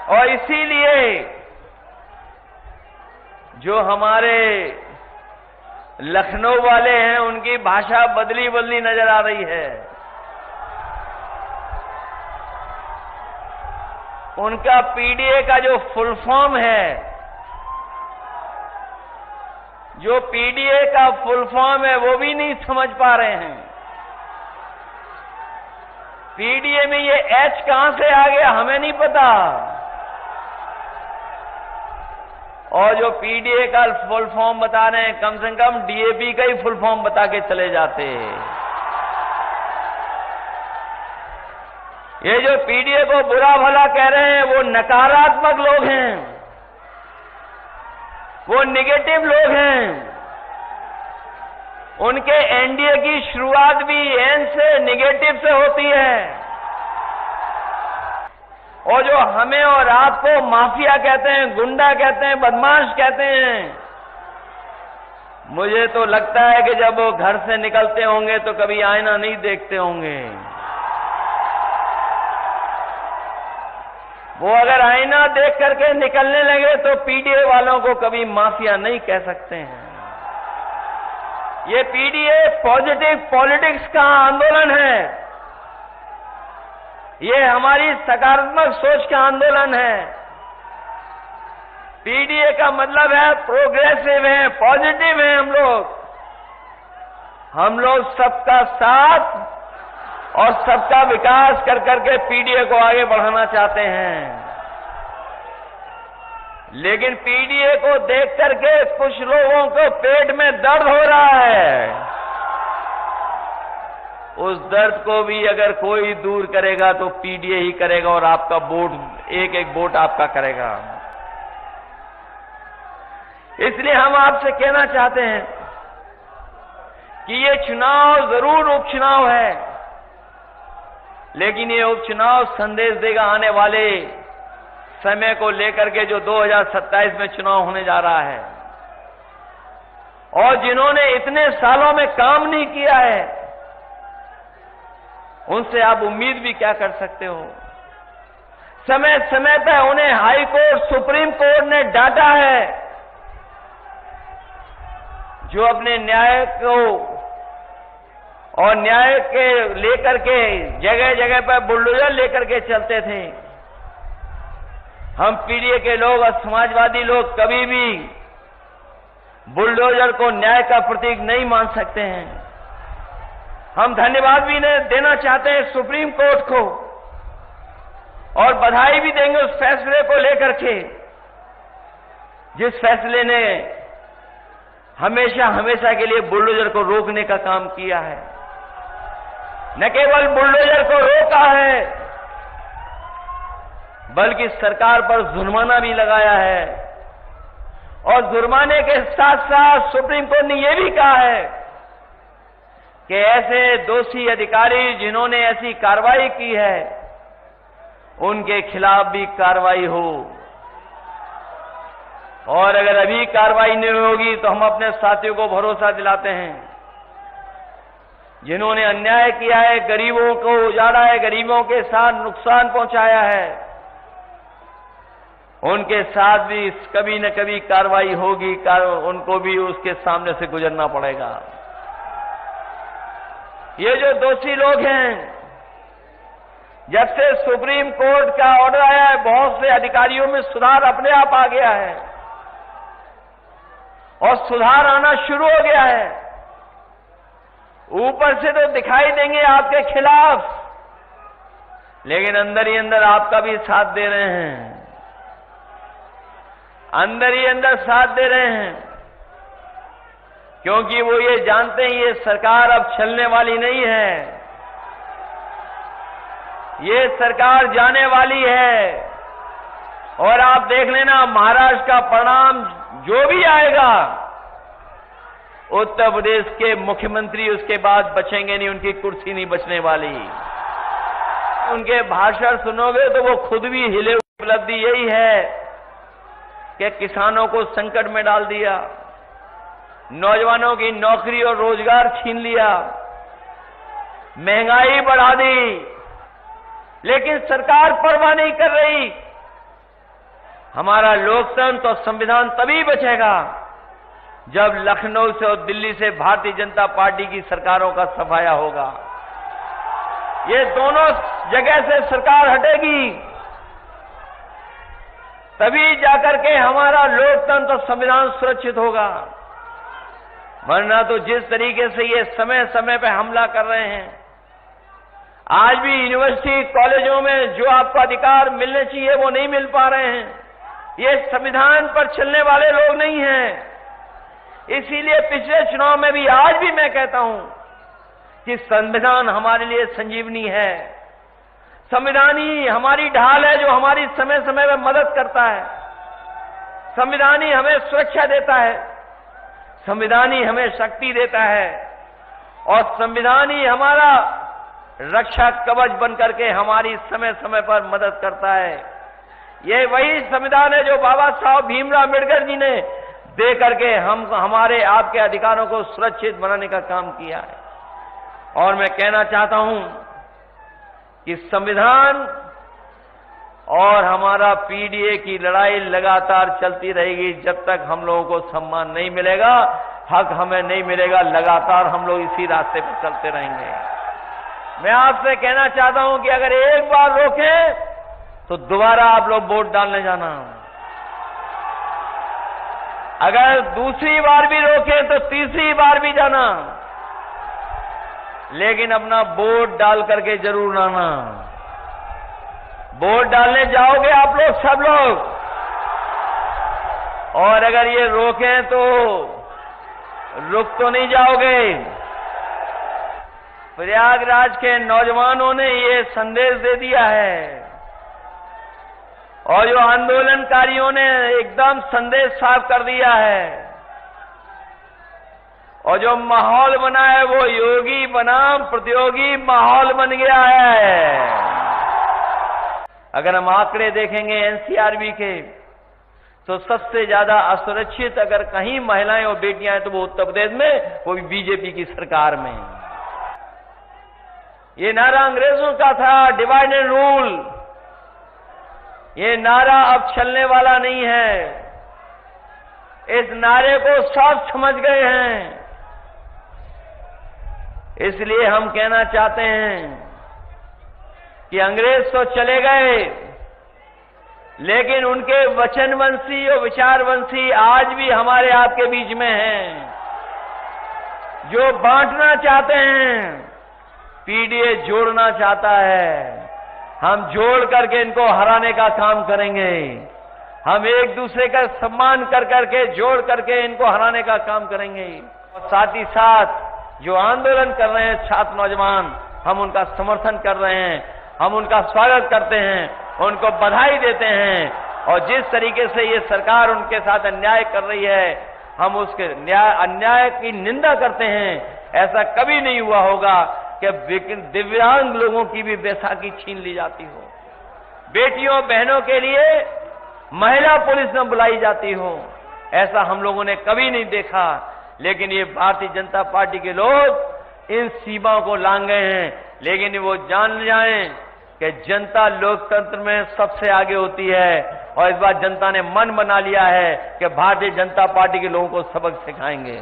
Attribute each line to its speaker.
Speaker 1: और इसीलिए जो हमारे लखनऊ वाले हैं उनकी भाषा बदली बदली नजर आ रही है। उनका पीडीए का जो फुल फॉर्म है, जो पीडीए का फुल फॉर्म है वो भी नहीं समझ पा रहे हैं। पीडीए में ये एच कहां से आ गया हमें नहीं पता, और जो पीडीए का फुल फॉर्म बता रहे हैं कम से कम डीएपी का ही फुल फॉर्म बता के चले जाते। ये जो पीडीए को बुरा भला कह रहे हैं वो नकारात्मक लोग हैं, वो निगेटिव लोग हैं। उनके एनडीए की शुरुआत भी एन से निगेटिव से होती है, और जो हमें और आपको माफिया कहते हैं, गुंडा कहते हैं, बदमाश कहते हैं, मुझे तो लगता है कि जब वो घर से निकलते होंगे तो कभी आईना नहीं देखते होंगे। वो अगर आईना देख करके निकलने लगे तो पीडीए वालों को कभी माफिया नहीं कह सकते हैं। ये पीडीए पॉजिटिव पॉलिटिक्स का आंदोलन है, ये हमारी सकारात्मक सोच का आंदोलन है। पीडीए का मतलब है प्रोग्रेसिव है, पॉजिटिव है। हम लोग सबका साथ और सबका विकास कर करके पीडीए को आगे बढ़ाना चाहते हैं। लेकिन पीडीए को देख करके कुछ लोगों को पेट में दर्द हो रहा है। उस दर्द को भी अगर कोई दूर करेगा तो पीडीए ही करेगा, और आपका वोट एक एक वोट आपका करेगा। इसलिए हम आपसे कहना चाहते हैं कि ये चुनाव जरूर उपचुनाव है, लेकिन ये उपचुनाव संदेश देगा आने वाले समय को लेकर के जो 2027 में चुनाव होने जा रहा है। और जिन्होंने इतने सालों में काम नहीं किया है उनसे आप उम्मीद भी क्या कर सकते हो। समय समय पर उन्हें हाई कोर्ट, सुप्रीम कोर्ट ने डांटा है, जो अपने न्याय को और न्याय के लेकर के जगह जगह पर बुलडोजर लेकर के चलते थे। हम पीडीए के लोग और समाजवादी लोग कभी भी बुलडोजर को न्याय का प्रतीक नहीं मान सकते हैं। हम धन्यवाद भी देना चाहते हैं सुप्रीम कोर्ट को, और बधाई भी देंगे उस फैसले को लेकर के, जिस फैसले ने हमेशा हमेशा के लिए बुलडोजर को रोकने का काम किया है। न केवल बुलडोजर को रोका है, बल्कि सरकार पर जुर्माना भी लगाया है, और जुर्माने के साथ साथ सुप्रीम कोर्ट ने यह भी कहा है कि ऐसे दोषी अधिकारी जिन्होंने ऐसी कार्रवाई की है उनके खिलाफ भी कार्रवाई हो, और अगर अभी कार्रवाई नहीं होगी तो हम अपने साथियों को भरोसा दिलाते हैं, जिन्होंने अन्याय किया है, गरीबों को उजाड़ा है, गरीबों के साथ नुकसान पहुंचाया है, उनके साथ भी कभी न कभी कार्रवाई होगी, उनको भी उसके सामने से गुजरना पड़ेगा। ये जो दोषी लोग हैं, जब से सुप्रीम कोर्ट का ऑर्डर आया है बहुत से अधिकारियों में सुधार अपने आप आ गया है, और सुधार आना शुरू हो गया है। ऊपर से तो दिखाई देंगे आपके खिलाफ, लेकिन अंदर ही अंदर आपका भी साथ दे रहे हैं, अंदर ही अंदर साथ दे रहे हैं, क्योंकि वो ये जानते हैं ये सरकार अब चलने वाली नहीं है, ये सरकार जाने वाली है। और आप देख लेना महाराष्ट्र का परिणाम जो भी आएगा, उत्तर प्रदेश के मुख्यमंत्री उसके बाद बचेंगे नहीं, उनकी कुर्सी नहीं बचने वाली। उनके भाषण सुनोगे तो वो खुद भी हिले। उपलब्धि यही है कि किसानों को संकट में डाल दिया, नौजवानों की नौकरी और रोजगार छीन लिया, महंगाई बढ़ा दी, लेकिन सरकार परवाह नहीं कर रही। हमारा लोकतंत्र और संविधान तभी बचेगा जब लखनऊ से और दिल्ली से भारतीय जनता पार्टी की सरकारों का सफाया होगा। ये दोनों जगह से सरकार हटेगी तभी जाकर के हमारा लोकतंत्र और संविधान सुरक्षित होगा। वरना तो जिस तरीके से ये समय समय पे हमला कर रहे हैं, आज भी यूनिवर्सिटी कॉलेजों में जो आपको अधिकार मिलने चाहिए वो नहीं मिल पा रहे हैं। ये संविधान पर चलने वाले लोग नहीं हैं। इसीलिए पिछले चुनाव में भी आज भी मैं कहता हूं कि संविधान हमारे लिए संजीवनी है। संविधान ही हमारी ढाल है जो हमारी समय समय में मदद करता है। संविधान ही हमें सुरक्षा देता है, संविधान ही हमें शक्ति देता है और संविधान ही हमारा रक्षा कवच बनकर के हमारी समय समय पर मदद करता है। ये वही संविधान है जो बाबा साहब भीमराव अम्बेडकर जी ने दे करके हमारे आपके अधिकारों को सुरक्षित बनाने का काम किया है। और मैं कहना चाहता हूं कि संविधान और हमारा पीडीए की लड़ाई लगातार चलती रहेगी जब तक हम लोगों को सम्मान नहीं मिलेगा, हक हमें नहीं मिलेगा। लगातार हम लोग इसी रास्ते पर चलते रहेंगे। मैं आपसे कहना चाहता हूं कि अगर एक बार रोकें तो दोबारा आप लोग वोट डालने जाना, अगर दूसरी बार भी रोकें तो तीसरी बार भी जाना, लेकिन अपना वोट डाल करके जरूर आना। वोट डालने जाओगे आप लोग, सब लोग, और अगर ये रोकें तो रुक तो नहीं जाओगे। प्रयागराज के नौजवानों ने ये संदेश दे दिया है और जो आंदोलनकारियों ने एकदम संदेश साफ कर दिया है और जो माहौल बना है वो योगी बनाम प्रतियोगी माहौल बन गया है। अगर हम आंकड़े देखेंगे एनसीआरबी के तो सबसे ज्यादा असुरक्षित अगर कहीं महिलाएं और बेटियां हैं तो वो उत्तर प्रदेश में, वो भी बीजेपी की सरकार में। ये नारा अंग्रेजों का था, डिवाइड एंड रूल। ये नारा अब चलने वाला नहीं है। इस नारे को सब समझ गए हैं। इसलिए हम कहना चाहते हैं कि अंग्रेज तो चले गए, लेकिन उनके वचनवंशी और विचारवंशी आज भी हमारे आपके बीच में हैं, जो बांटना चाहते हैं। पीडीए जोड़ना चाहता है। हम जोड़ करके इनको हराने का काम करेंगे। हम एक दूसरे का सम्मान कर करके जोड़ करके इनको हराने का काम करेंगे। और साथ ही साथ जो आंदोलन कर रहे हैं छात्र नौजवान, हम उनका समर्थन कर रहे हैं, हम उनका स्वागत करते हैं, उनको बधाई देते हैं। और जिस तरीके से ये सरकार उनके साथ अन्याय कर रही है, हम उसके अन्याय की निंदा करते हैं। ऐसा कभी नहीं हुआ होगा कि दिव्यांग लोगों की भी बैसाखी छीन ली जाती हो, बेटियों बहनों के लिए महिला पुलिस न बुलाई जाती हो। ऐसा हम लोगों ने कभी नहीं देखा। लेकिन ये भारतीय जनता पार्टी के लोग इन सीमाओं को लांघ गए हैं। लेकिन वो जान जाएं कि जनता लोकतंत्र में सबसे आगे होती है और इस बार जनता ने मन बना लिया है कि भारतीय जनता पार्टी के लोगों को सबक सिखाएंगे।